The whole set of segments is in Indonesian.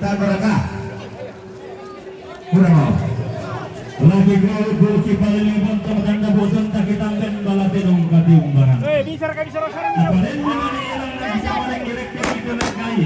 tak berkah. Kurang mau. Lagi gol kipal libon tanda bosan tak kitangkan balatinong katiung barang. Bisa ka bisa rosaran. Apa den mana ilang na bisa mana direct itu nak kai.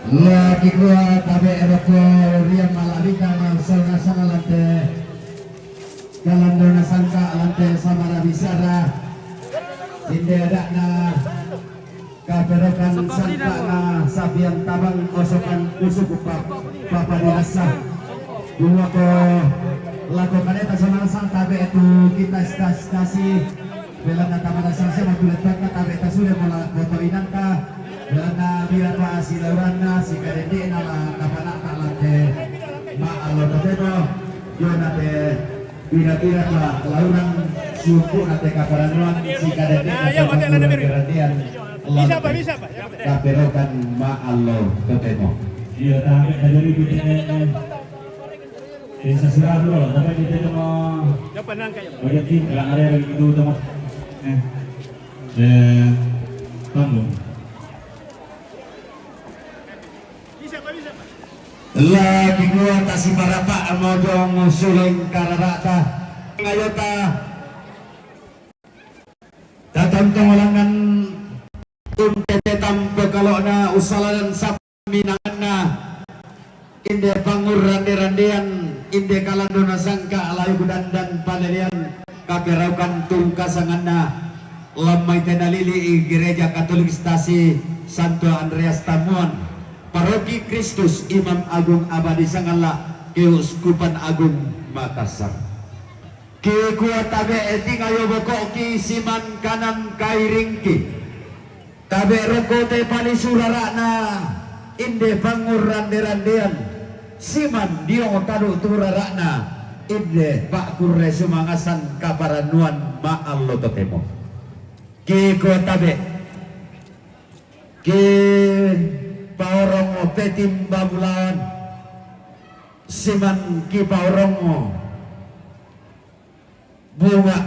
Lagi keluar tabe eroko riam malabika langsung nasana lante kalandona sangka lante samara bisara inde adakna kaberokan sangka na sabian tabang kosokan usuk papa dirasa dua ko lakukan eta samara sang tabe itu kita stasi bela na tamara sanse magulat ka tabe eta sudah moto inanta Belanda bila pa si Laurana si Kadende nala kapanak kalante maalo kateno yo nate bila pa Lauran suku nate kaparanuan si Kadende kerandian Bisa Pak. kaperokan maalo kateno iya tabe dari bitene desa Surabaya tapi bitene mo Japanan kayo. Oke tim enggak ada lagi itu teman Bandung lagi keluar tasi marapa mojong suling kararata ngayota datang tengolangan untete tampe kalau na usalanan saminanganna inde pangur rande-randean inde kalandona sangka alayu dan panelian kageraukan tungkasanganna lamai tenalili gereja Katolik Stasi Santo Andreas Tamuan Paroki Kristus Imam Agung Abadi Sangala Keuskupan Agung Makassar Ki kuat tabe eti ngayo boko ki siman kanan kairingki tabe rokote pali surarana inde bangur rande-randean siman diong tadu turarana inde pak kurre sumangasan kaparanuan ma'allo totemo ki kuat tabe ki Paurongo petim babulan siman ki paurongo bunga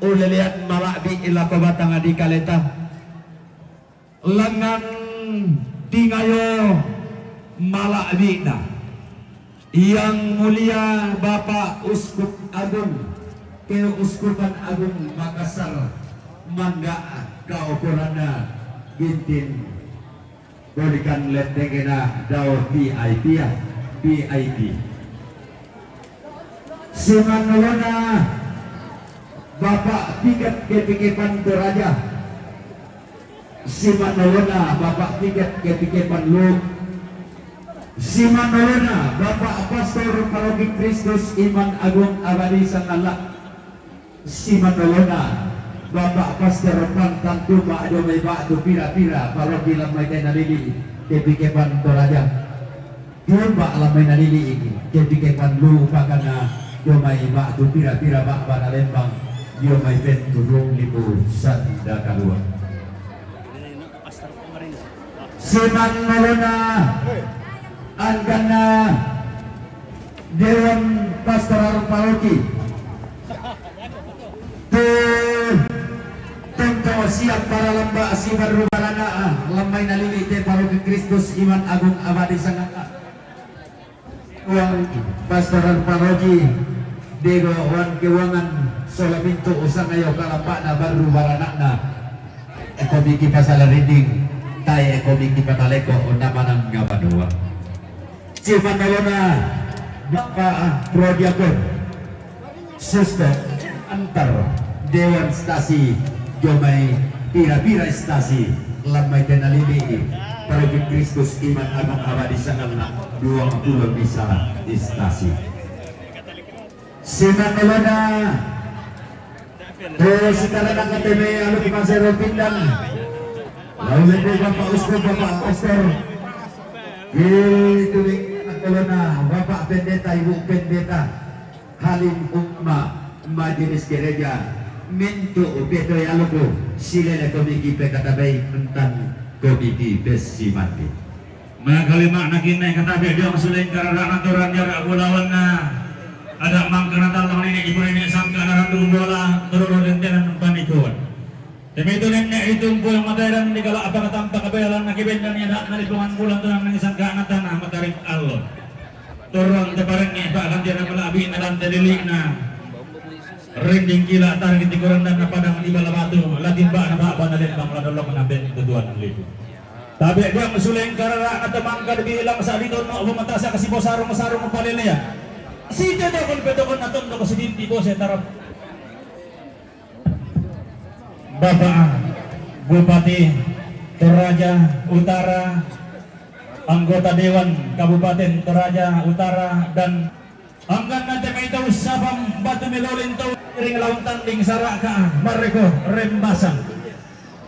ulelian malakbi ila kobatang adi kaleta lengan tingayo malakbina yang mulia Bapak Uskup Agung Keuskupan Agung Makassar mangga kaukurana bintin berikan letengena daun VIP ya VIP simanolona Bapak tiket kepikipan Toraja simanolona Bapak tiket kepikipan Lu simanolona Bapak Pastor Paroki Kristus Iman Agung Abadi Sangala simanolona Bapak Pastor Pantang Tuma Domai Batu Pira-Pira Paroki Lamai Tenalili Kepikepan Toraja Jumpa Lamai Nalili ini Kepikepan Lu Pakana Domai Batu Pira-Pira Bakbana Lembang Domai Pentudung Lipu Sanda Kalua Siman Malona Angkana Dewan Pastoral Paroki siap para lamba si baru barana lambai nalili te Paroki Kristus Iman Agung Abadi Sangaka uang pastoran paroki dego wan kewangan sola pintu usang ayo kalamba na baru barana na eko biki pasal reading tay eko biki pataleko namanang ngapadua Cipan Nalona Bapak Prodiakon Suster antar Dewan Stasi Jomai pira-pira stasi lamai tenalili Paroki Kristus Iman Agung Abadi Sangala 20 bisa stasi Simanelona sekarang akan KTP anu di Pasero Pindang lalu Bapak Uskup Bapak Pastor itu Uluna Bapak Pendeta Ibu Pendeta Halim Umma Majelis Gereja mintu beto yaluku silele komiki pekatabay tentang komiki besimati mga kalima na kinay katabi dia masuling kararaan aturan jarak bulawan na ada mangkanatal lang ini ibu ini sangka narandu bola turun dentenan panikuan demi itu nenek itu pun matairan di kala apa katampa kabelan nakibendan ya nak nalipungan bulan tuh nang isang kaanatan matarik alon turun tebareng ni pak kan dia melabi nalan telilik na rending gila target di kurang dan padang di bala batu latin ba na ba banalin bang ladolok na ben tuduan libu tabi dia mesuleng karara at mangka di ilang sa dito no bumatasa kasi bosarong masarong palilya si dia kon petokon naton ko si dinti ko sa tarap Bapak Bupati Toraja Utara anggota Dewan Kabupaten Toraja Utara dan angkat nanti may ito sabang batu milolin to ring lawan tanding saraka Mariko Rembasan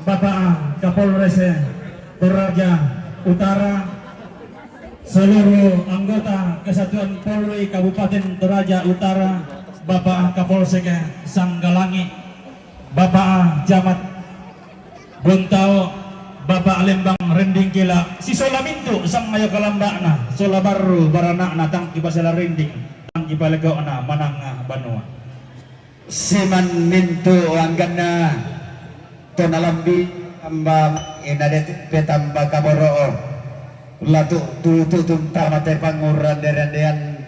Bapak Kapolres Toraja Utara seluruh anggota Kesatuan Polri Kabupaten Toraja Utara Bapak Kapolsek Sanggalangi Bapak Jamat Buntao Bapak Lembang Rending Kila si Solaminto sang mayo kalambana Sola Baru Baranak na tangki pasala rending tangki palagaw na manang banua Siman mintu anggana tonalambi ambang inadet petamba kaboroo latu tutum tamate panguran derendean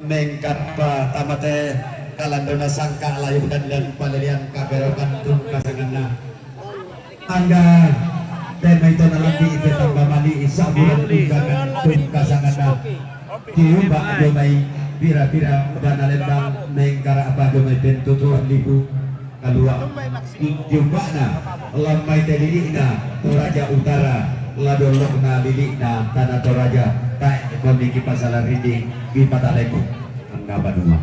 mengkarpa tamate kalandona sangka layu dan palelian kaberokan tum kasangana angga tema itu nalambi petamba mali saburan tunggakan tum kasangana tiuba domai bira-bira dana lembang mengkara apa domai bentu tuan libu kalua tiumbana lamai telilina Toraja Utara ladolokna lilina tanah Toraja tak memiliki pasalan rinding di pataleku angga banua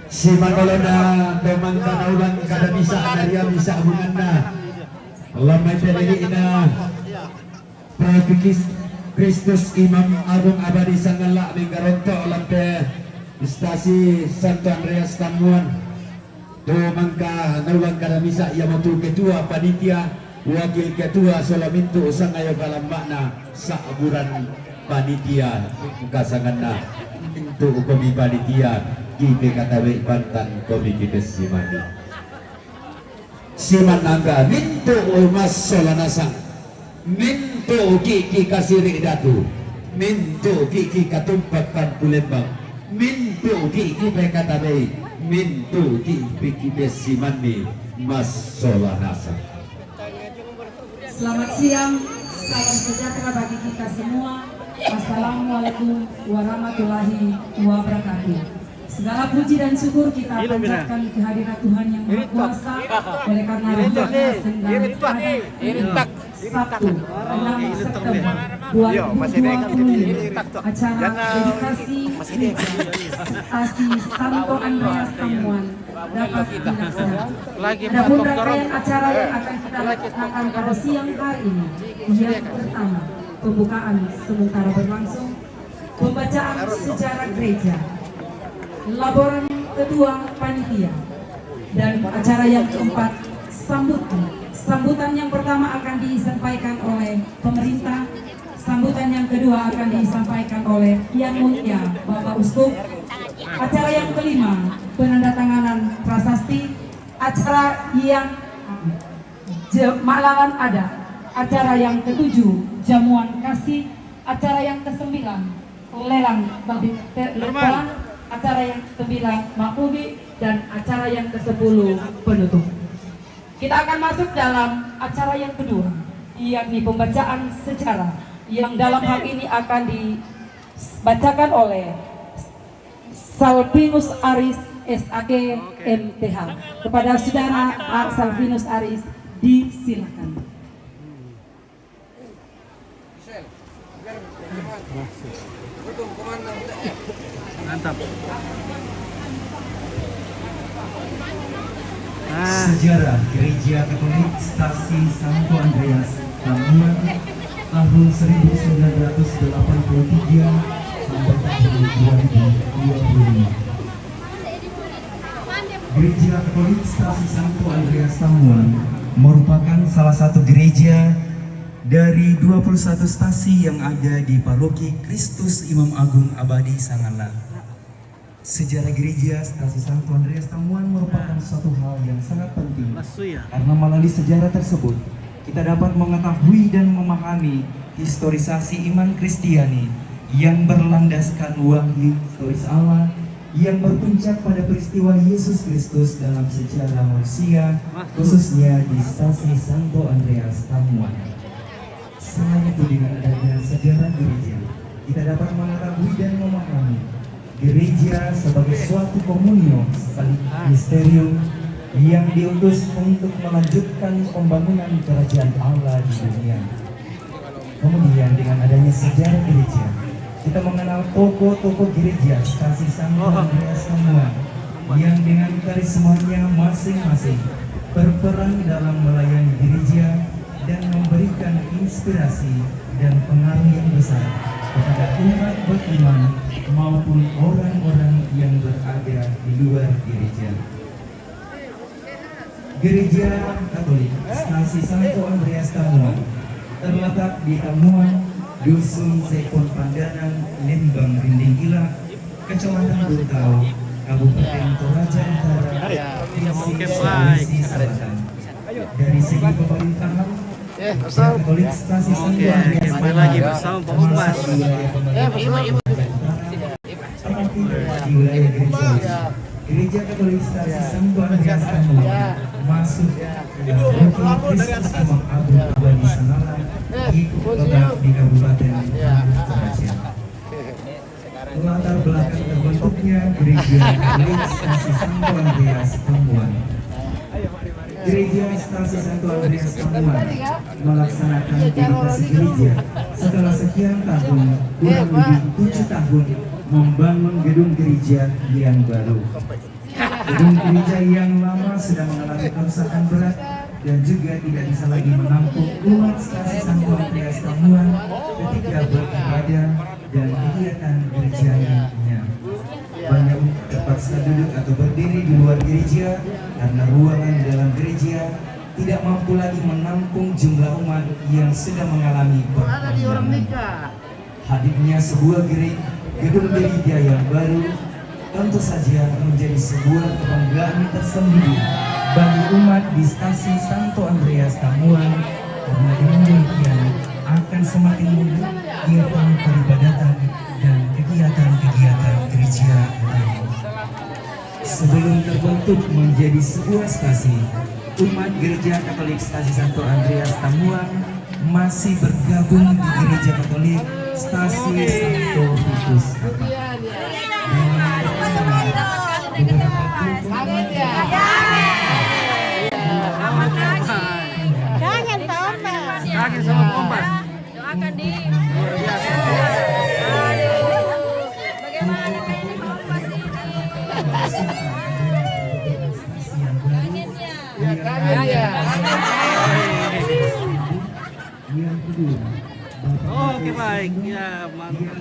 si manolona domang tanah ulang kada bisa anaria bisa hubunganna lamai telilina Prakikis Kristus Imam Agung Abadi Sangala Menggaronto lampe Stasi Santo Andreas Tamuan Domangka naulang kada misa ia matu ketua panitia wakil ketua Solamintu sangayo kalambana saburan panitia kasanganna untuk komi panitia kita katawe Bantan komiti Besimani siman angga mintu mas solanasang mintu kiki kasiri datu mintu kiki katumpakan Pulembang mintu kiki pekatabe mintu kiki besimani mas solanasa. Selamat siang, salam sejahtera bagi kita semua. Assalamualaikum warahmatullahi wabarakatuh. Segala puji dan syukur kita panjatkan kehadiran Tuhan yang Maha Kuasa. Oleh karena rahmatnya sedang ada Sabtu 6 September 2020 acara edukasi Stasi Santo Andreas Tamuan dapat dilaksanakan. Adapun rangkaian acara yang akan kita laksanakan pada siang hari ini, yang pertama pembukaan sementara berlangsung, pembacaan sejarah gereja, laporan kedua panitia, dan acara yang keempat sambutan yang pertama akan disampaikan oleh pemerintah, sambutan yang kedua akan disampaikan oleh Yang Mulia Bapak Uskup, acara yang kelima penandatanganan prasasti, acara yang malangan ada, acara yang ketujuh jamuan kasih, acara yang kesembilan lelang babi telan, acara yang ke-9 maklubi, dan acara yang ke-10 penutup. Kita akan masuk dalam acara yang kedua, yakni pembacaan sejarah yang dalam hal ini akan dibacakan oleh Salvinus Aris SAG MTH. Kepada saudara Salvinus Aris disilakan. Mantap. Sejarah Gereja Katolik Stasi Santo Andreas Tamuan tahun 1983 sampai 2025. Gereja Katolik Stasi Santo Andreas Tamuan merupakan salah satu gereja dari 21 stasi yang ada di Paroki Kristus Imam Agung Abadi Sangalang. Sejarah gereja Stasi Santo Andreas Tamuan merupakan suatu hal yang sangat penting karena melalui sejarah tersebut kita dapat mengetahui dan memahami historisasi iman Kristiani yang berlandaskan wahyu historis Allah yang berpuncak pada peristiwa Yesus Kristus dalam sejarah manusia, khususnya di Stasi Santo Andreas Tamuan. Selain itu, dengan adanya sejarah gereja, kita dapat mengetahui dan memahami gereja sebagai suatu komunio sekaligus misterium yang diutus untuk melanjutkan pembangunan kerajaan Allah di dunia. Kemudian dengan adanya sejarah gereja, kita mengenal tokoh-tokoh gereja Stasi Santo Andreas Tamuan yang dengan karismanya masing-masing berperan dalam melayani gereja dan memberikan inspirasi dan pengaruh yang besar kepada umat beriman maupun orang-orang yang berada di luar gereja. Gereja Katolik Stasi Santo Andreas Tamuan terletak di Tamuan, Dusun Sekon Pandanan, Lembang Rinding Gila, Kecamatan Buntau, Kabupaten Toraja Utara, Provinsi Sulawesi Selatan. Dari segi pemerintahan, Katolik Stasi Santo Andreas Tamuan termasuk wilayah pemerintahan di wilayah gereja. Gereja Katolik Stasi Santo Andreas Tamuan masuk dalam Paroki Kristus Imam Agung Abadi Sangalang di Kabupaten Toraja. Latar belakang terbentuknya Gereja Katolik Stasi Santo Andreas Tamuan. Gereja Stasi Santo Andreas Tamuan melaksanakan edukasi gereja setelah sekian tahun, kurang lebih 7 tahun, membangun gedung gereja yang baru. Gedung gereja yang lama sedang mengalami kerusakan berat dan juga tidak bisa lagi menampung umat Stasi Santo Andreas Tamuan ketika beribadah dan kegiatan gereja lainnya. Banyak terpaksa duduk atau berdiri di luar gereja karena ruangan di dalam gereja tidak mampu lagi menampung jumlah umat yang sedang mengalami perkembangan. Hadirnya sebuah gedung gereja yang baru tentu saja menjadi sebuah kebanggaan tersendiri bagi umat di Stasi Santo Andreas Tamuan, karena dengan demikian akan semakin mudah kegiatan peribadatan dan kegiatan-kegiatan gereja lain. Sebelum terbentuk menjadi sebuah stasi, umat Gereja Katolik Stasi Santo Andreas Tamuan masih bergabung di Gereja Katolik Stasi Santo Vitus. Kangen sama Kompas. Doakan di Luar biasa. aduh, bagaimana kayaknya Kompas ini kangennya. Ya. Oh, oke baik. Ya, mantap.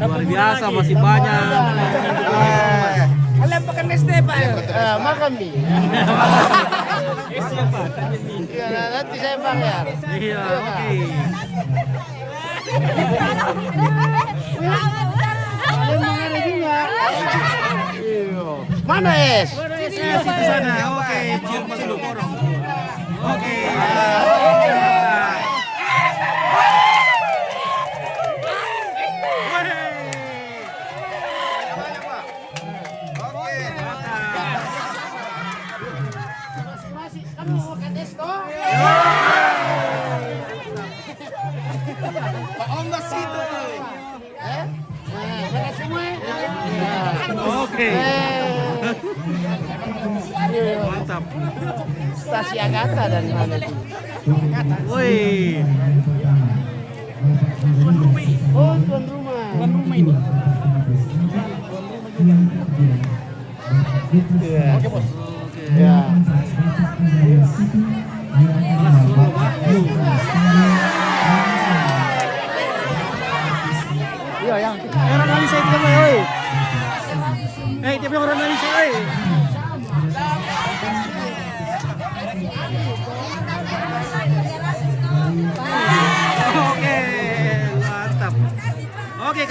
Luar biasa, masih banyak. Alam pakai neste pak. Makan nih. Siapa? Iya, nanti saya bayar. Iya, oke. Memang ada juga. Mana es? Situ sana. Oke, cium dulu korong. Oke. Kamu makan es toh? Pak Om situ. Mana semua? Oke. Mantap. Stasi Agatha dan mana itu? Woi. Oh, tuan rumah. Tuan rumah ini. Oke, Bos. Ya. Kelas 10 Pak.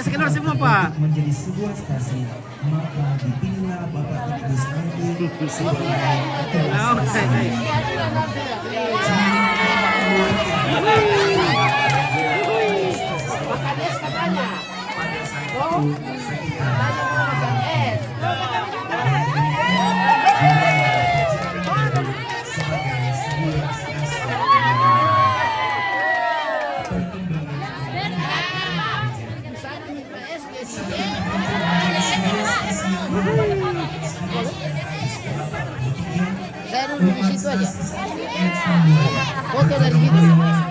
kasih kenal semua Pak. menjadi sebuah stasi, maka dipilihlah Bapak Idrus Mardi sebagai ketua stasi. Pada saat itu sekitar sebagai sebuah stasi Saya duduk di situ aja. Foto dari situ.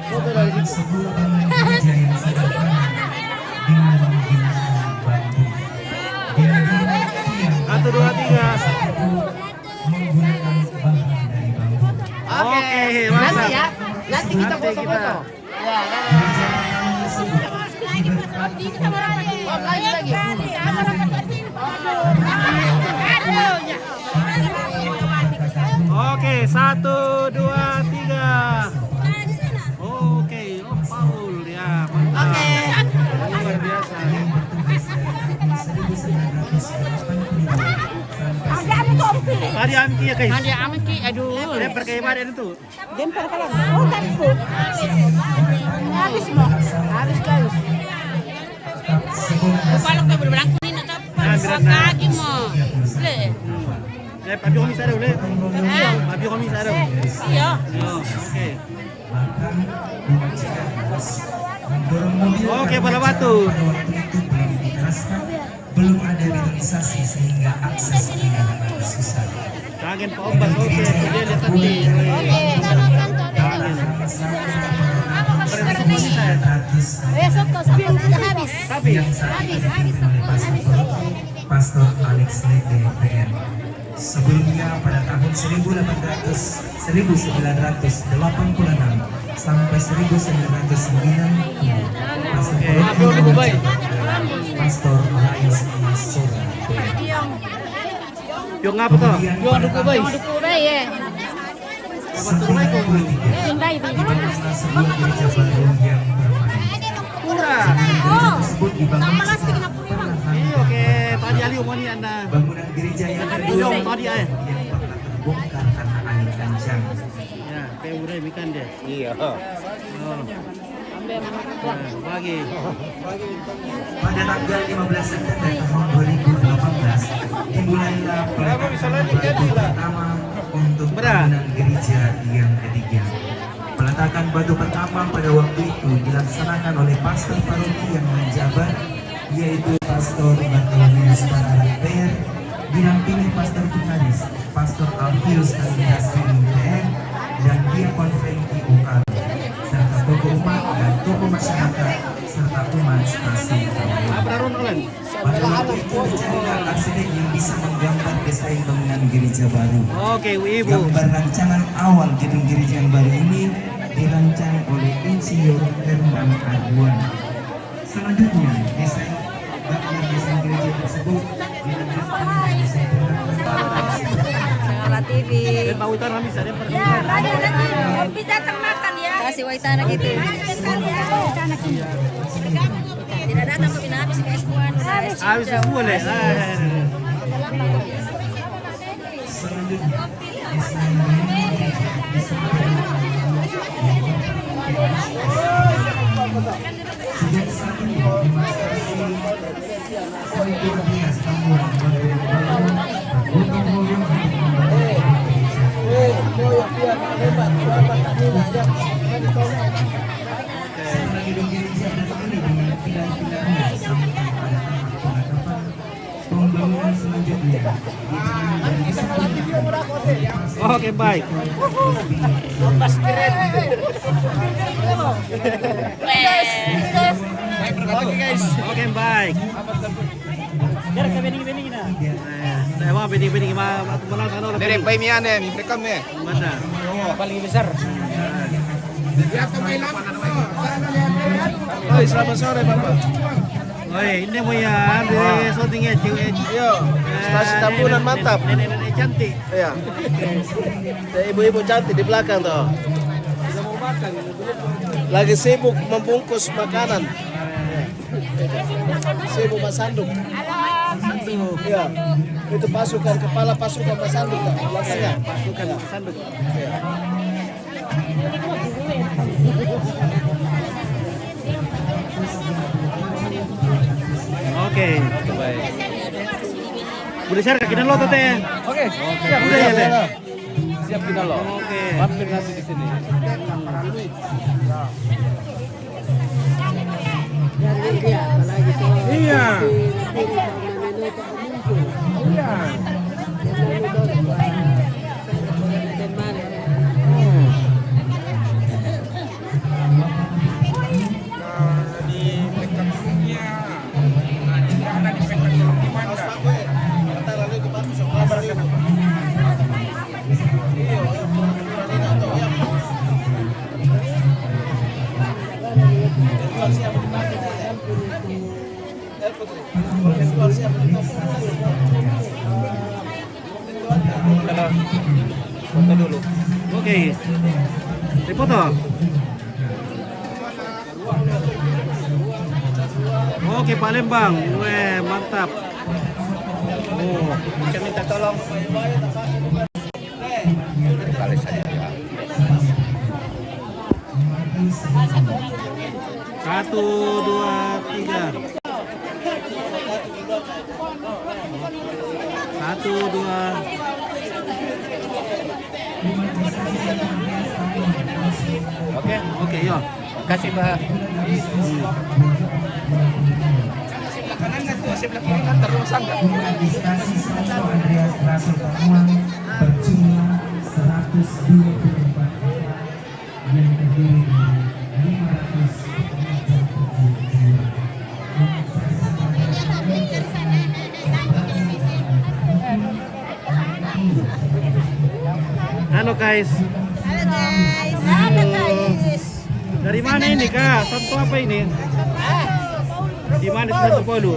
Foto dari situ. sebuah bangunan gereja yang sederhana dengan menggunakan bambu. Dengan tiang 1, 2, 3. menggunakan bahan dari bambu. Oke, Nanti mantap. ya. Nanti kita Nanti kita. foto-foto. Ya, Gereja lama tersebut diberkati oleh lagi. Oke, 1, 2, 3. Oke, oh Paul ya, mantap. Luar biasa. yang bertugas dari tahun 1980 sampai Tadi Amki ya guys. Ada amki, aduh. Dia pakai badan itu. Habis mo. Habis kan. Kalau kau berberang kuning nak kaki mo. Le. Ya, Abi Homi sada boleh. Abi Homi sada. Iya. Oke. maka diwajibkan harus mendorong mobil. Oke, karena bola batu. pada waktu itu belum dikeraskan, belum ada betonisasi sehingga akses kendaraan agak susah. Kangen Pak Ombas. Oke, dia lihat tadi. Besok kau sampai sudah habis. Tapi Yang saat ini dipimpin oleh Pastor Alex Lete PM. Sebelumnya pada tahun 1986 sampai 1990, Pastor Pastor Rais Masura PM. yung nga po to. Kemudian pada tahun Kurai ya. 1993 dibangunlah sebuah gereja baru yang bermain. Murah. Gereja tersebut dibangun secara perlahan. Oke, tadi Ali umani Anda. Bangunan gereja yang kedua Belum tadi yang pernah terbongkar karena air kencang. Ya, kayak udah ikan dia. Iya. Oh. Bagi. Pada tanggal 15 September tahun 2018 dimulailah peletakan batu pertama untuk bangunan gereja yang ketiga. Peletakan batu pertama pada waktu itu dilaksanakan oleh pastor paroki yang menjabat, yaitu Pastor Bartolomeus Pararan PR, dinampingi pastor vikaris Pastor Alfius Kalinas PR, dan diakon Franky Okaro, serta tokoh umat dan tokoh masyarakat serta umat stasi Kampung. Apa ron ulan? Pada waktu itu terjadilah arsiden yang bisa menggambar desain bangunan gereja baru. Oke, Ibu. Gambar rancangan awal gedung gereja yang baru ini dirancang oleh Insinyur Herman Aguan. Selanjutnya, desain gereja tersebut dilanjutkan dengan desain Sekolah TV. Dan Pak Witan kami sadar per. Ya, ada nanti. Kopi datang makan ya. Kasih waitana gitu. Tidak datang kopi habis ke S1. Habis semua leh. selanjutnya desain bangunan sejak saat ini demonstrasi Koridor 12 tahun 2020 bergotong royong untuk membangun gereja. Setelah gedung gereja berdiri dengan pilar-pilarnya sampai pada tahap penatapan, pembangunan selanjutnya Oke, baik. Oke, baik. Dari ke bening-bening na. Saya mau bening-bening menang sana orang. Dari Paimian ya, ini rekam ya. Mana? Paling besar. Oh, selamat sore Bapak. Oi, ini mau ya, di syutingnya cewek. Yo, stasi tambunan mantap. Nenek-nenek cantik. Iya. Ada ibu-ibu cantik di belakang tuh. Lagi sibuk membungkus makanan. Sebo Masanduk. Iya. Itu pasukan kepala pasukan Masanduk kan. Belakangnya. Pasukan Sanduk. Oke. Baik. Udah share kita lo teh. Oke. Siap udah ya teh. Siap kita loh. Oke. Mampir nanti di sini. Iya. Foto dulu. Oke. Dipoto. Oke, Palembang. Weh, mantap. Oh, Saya minta tolong. satu, dua, tiga. Satu, dua. Oke, yo. Kasih Pak. Registrasi Santo Andreas Rasul Pamuang berjumlah 124 orang yang terdiri dari 537 Halo guys. Dari mana ini kak? Santo apa ini? Di mana itu Santo Paulo?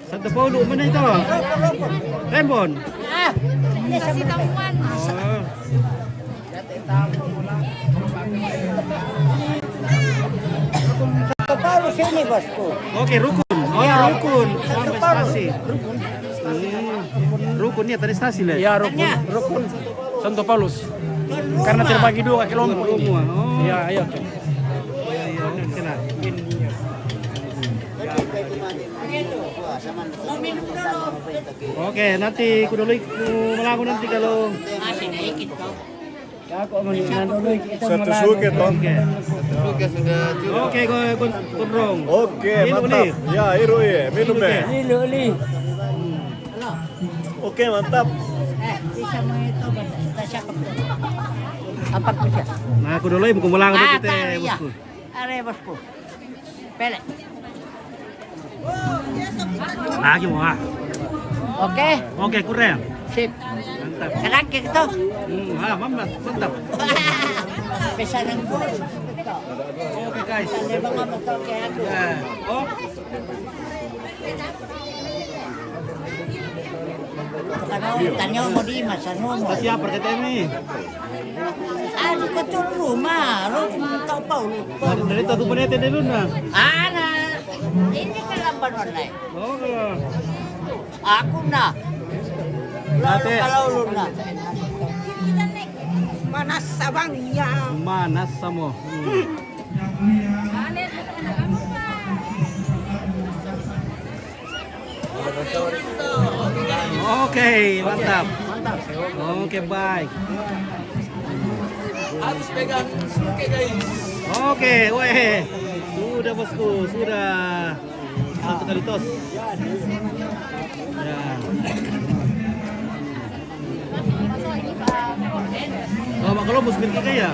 Santo Paulo mana itu? Rembon. Ini sama temuan. Oh. Santo Paulo sini bosku. Oke, rukun. Oh ya, rukun. Sampai stasi. Rukun ya tadi stasi lah. Ya rukun Santo Paulus. Karena terbagi dua kelompok ini. Oh. Ya, ayo. Iya, nanti lah. Oke, nanti ku dulu melakukan nanti kalau Satu suke toh. Oke, gondrong. Oke, mantap. Ya, iru ya, minum deh. Oke, mantap. Nah, aku dulu mau melakukan nanti teh, bosku. Are bosku. Pele. Lagi mau ah. Oke, Oke, kurang. sip. Mantap. Enak kita. Mantap. Pesanan ko. Oke, guys. Tanya mga motor kaya ako. Ya. Oh, Tanya mo di mas, ano mo? siapa kata ini? Ano ka to rumah? Tao Paulo. Dari tatu penete dulu na. Ana, hindi ka lang ba nun eh? Oh, Ako na. Lalo Ate. kalaulo na. manas samo. Oke, mantap. Oke, baik. Harus pegang suke guys. Oke, weh. Sudah bosku, sudah. Satu kali tos. Ya. Oh, mak Columbus milik kita ya?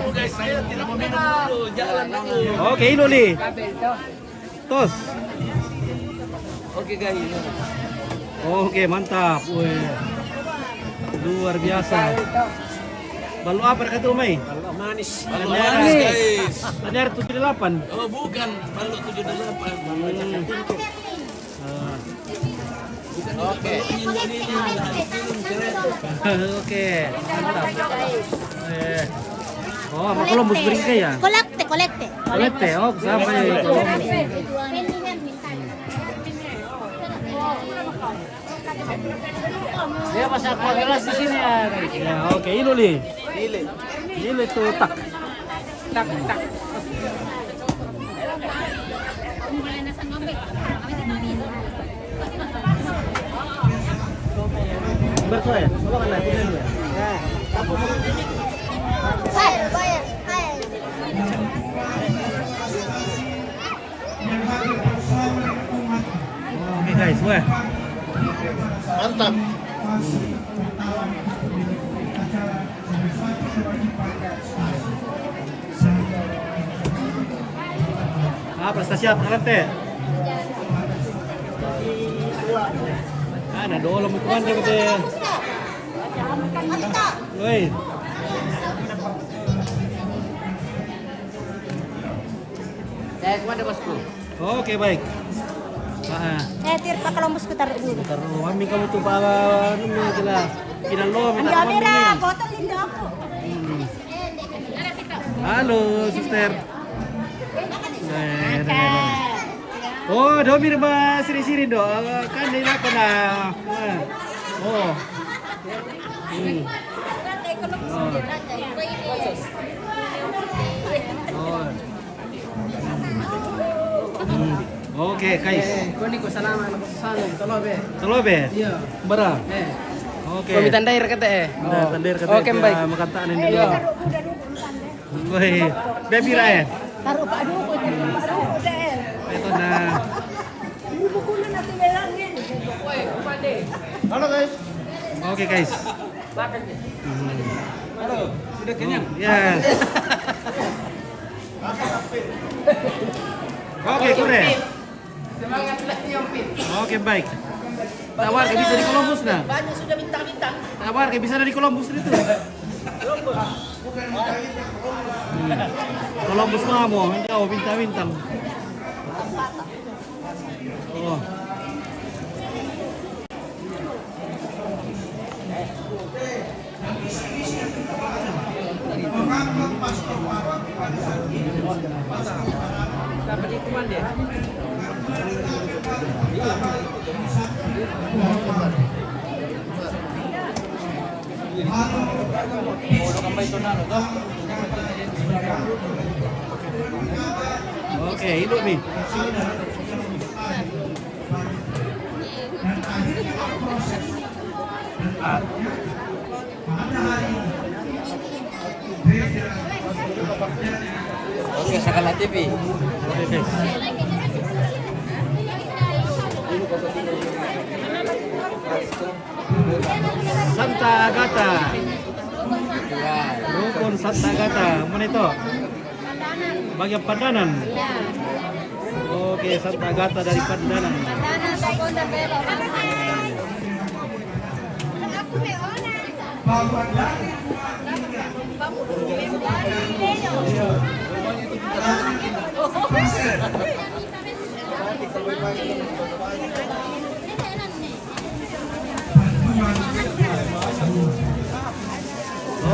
Guys, saya tidak mau minum dulu, jalan dulu. Oke, Inuli. Tos. Oke guys. Oke, mantap. Wih. Luar biasa. Balu apa dekat rumah? manis. Balok manis, guys. Tanyar 78. Oh, bukan. Balok 78. Oke. Oke, mantap. Oh, sama Columbus Bringke ya? Kolekte. Kolekte, oh sama ya itu. Dia pasang gelas di sini ya. Ya, oke, ini li. Ini tuh tak. Bersoal, coba kan lagi dulu ya. Bayar. Oke guys, wah. Mantap. Prestasi apa teh? Ada dolo mo kuan deh teh. Woi. Saya kuat bosku. Oke, baik. Tir pa Columbus ko taruh dulu. Taruh mami kamu tuh para anu gila. Kinalo minta Ang mami. kamera, botol din ako. Halo, suster. Oh, do mir ba siri-siri do. Kan nila ko na. Oh. Oke, guys. Kuning ko salamat ako sa salon. Tolobe. Tolobe? Iya. Bara. Oke. Kami tandair kata Tandair kata. Oke, baik. Makantaan ini dulu. Woi, baby Raya. Taruh pa dulu ko deh. Ito na. Bukulan natin melangin. Halo guys. Oke, guys. Halo, sudah kenyang? Yes. Oke, kure. Semangat lagi yang pin. Oke, baik. Tawar kayak bisa di Columbus nah. Banyak sudah bintang-bintang. Tawar kayak bisa di Columbus itu. Columbus mah mau, jauh bintang-bintang. Oh. Dapat di kuman dia. Oke, hidup nih. Oke, Sakala TV. Oke, guys. Santa Agata. Rukun Santa Agata. Mana itu? Bagian Pandanan. Oke, Santa Agata dari Pandanan.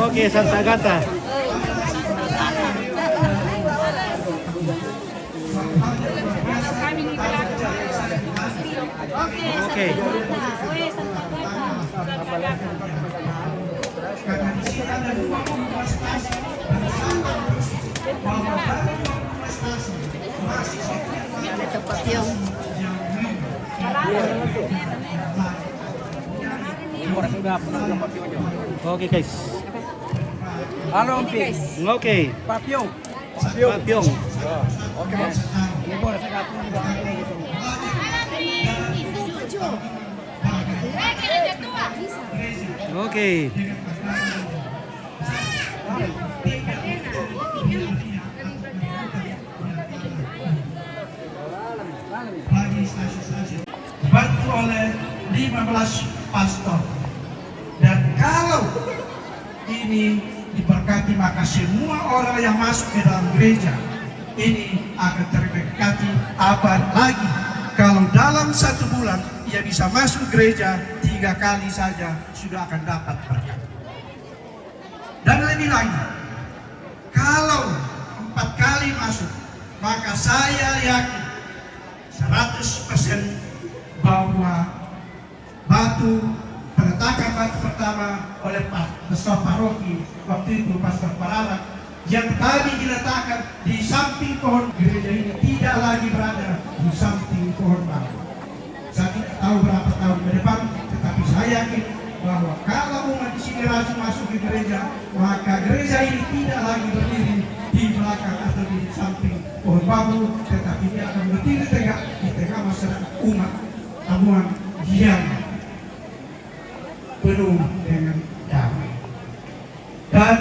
Oke, Santa Agata. Oke. Tempat yang Oke, guys. Halo, Pi. Oke. Papyong. Papyong. Oke, Mas. Ini boleh saya Oke. Dibantu oleh 15 pastor. Dan kalau ini diberkati berkati, maka semua orang yang masuk ke dalam gereja ini akan terberkati abad lagi. Kalau dalam 1 bulan ia bisa masuk gereja 3 kali saja sudah akan dapat berkat. Dan lebih lagi, kalau 4 kali masuk, maka saya yakin 100% bahwa peletakan batu pertama oleh pastor paroki waktu itu, Pastor Paralak, yang tadi diletakkan di samping pohon gereja ini tidak lagi berada di samping pohon bambu. Saya tidak tahu berapa tahun ke depan, tetapi saya yakin bahwa kalau umat di sini rajin masuk ke gereja, maka gereja ini tidak lagi berdiri di belakang atau di samping pohon bambu, tetapi dia akan berdiri tegak di tengah masyarakat umat Tamuan yang penuh dengan damai. Dan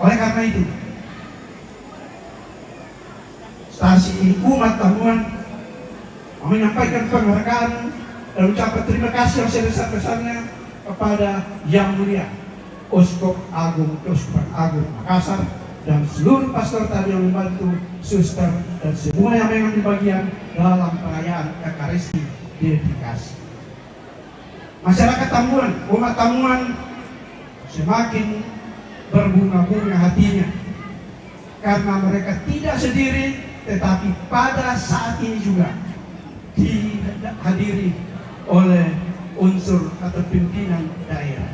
oleh karena itu, stasi umat Tamuan menyampaikan penghargaan dan ucapan terima kasih yang sebesar-besarnya kepada Yang Mulia Uskup Agung Keuskupan Agung Makassar dan seluruh pastor tadi yang membantu, suster dan semua yang mengambil bagian dalam perayaan Ekaristi dedikasi. Masyarakat Tamuan, umat Tamuan semakin berbunga-bunga hatinya karena mereka tidak sendiri, tetapi pada saat ini juga dihadiri oleh unsur atau pimpinan daerah.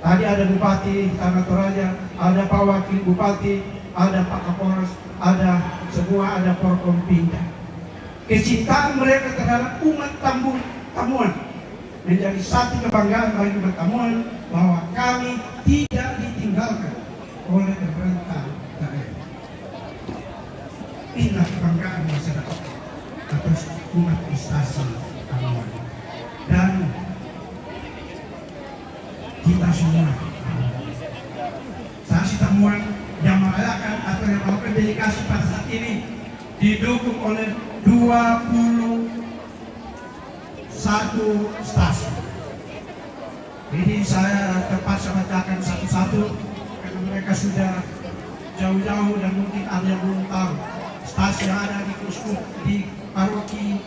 Tadi ada Bupati Tanah Toraja, ada Pak Wakil Bupati, ada Pak Kapolres, ada semua, ada Forkompinda. Kecintaan mereka terhadap umat Tamuan menjadi satu kebanggaan bagi umat Tamuan bahwa kami tidak ditinggalkan oleh pemerintah daerah. Inilah kebanggaan masyarakat atas umat stasi Tamuan. Dan kita semua stasi Tamuan yang merayakan atau yang melakukan dedikasi pada saat ini didukung oleh 21 stasi. Ini saya terpaksa bacakan satu-satu karena mereka sudah jauh-jauh dan mungkin ada yang belum tahu. Stasi yang ada di Kuskup di Paroki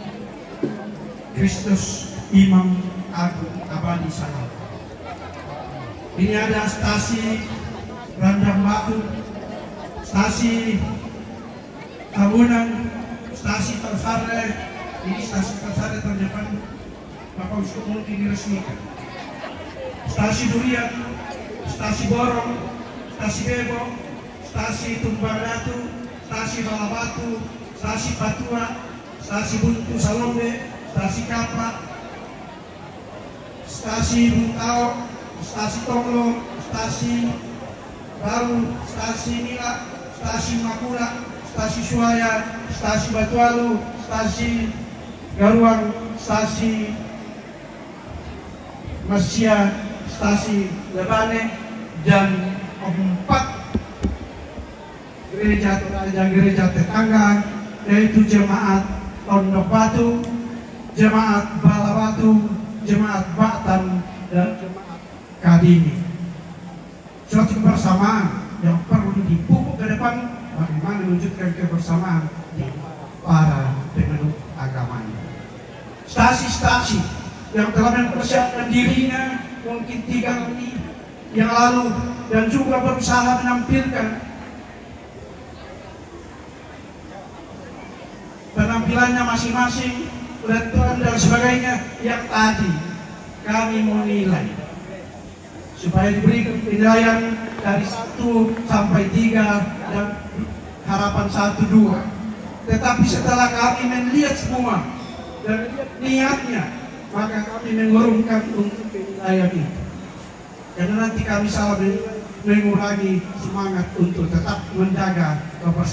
Kristus Imam Agung Abadi Sanal. Ini ada stasi Randang Batu, stasi Tabunan, stasi Tersare. Ini stasi Tersare terdepan Bapak Uskup mungkin diresmikan. Stasi Durian, stasi Borong, stasi Bebo, stasi Tumbang Datu, stasi Balabatu, stasi Patua, stasi Buntu Salombe, stasi Kapak, stasi Buntao, stasi Tonglo, stasi Baru, stasi Mila, stasi Makula, stasi Suaya, stasi Batualu, stasi Garuang, stasi Masia, stasi Lebane, dan 4 gereja tetangga, yaitu jemaat Pondok Batu, jemaat Balabatu, jemaat Batan, dan jemaat Kadini. Suatu kebersamaan yang perlu dipupuk ke depan bagaimana menunjukkan kebersamaan di para penganut agamanya. Stasi-stasi yang telah mempersiapkan dirinya mungkin 3 kali yang lalu dan juga berusaha menampilkan penampilannya masing-masing, letteran dan sebagainya yang tadi kami menilai supaya diberikan penilaian dari 1 sampai 3 dan harapan 1, 2. Tetapi setelah kami melihat semua dan niatnya, maka kami mengurungkan untuk penilaian itu. Karena nanti kami salah mengurangi semangat untuk tetap menjaga kebersamaan.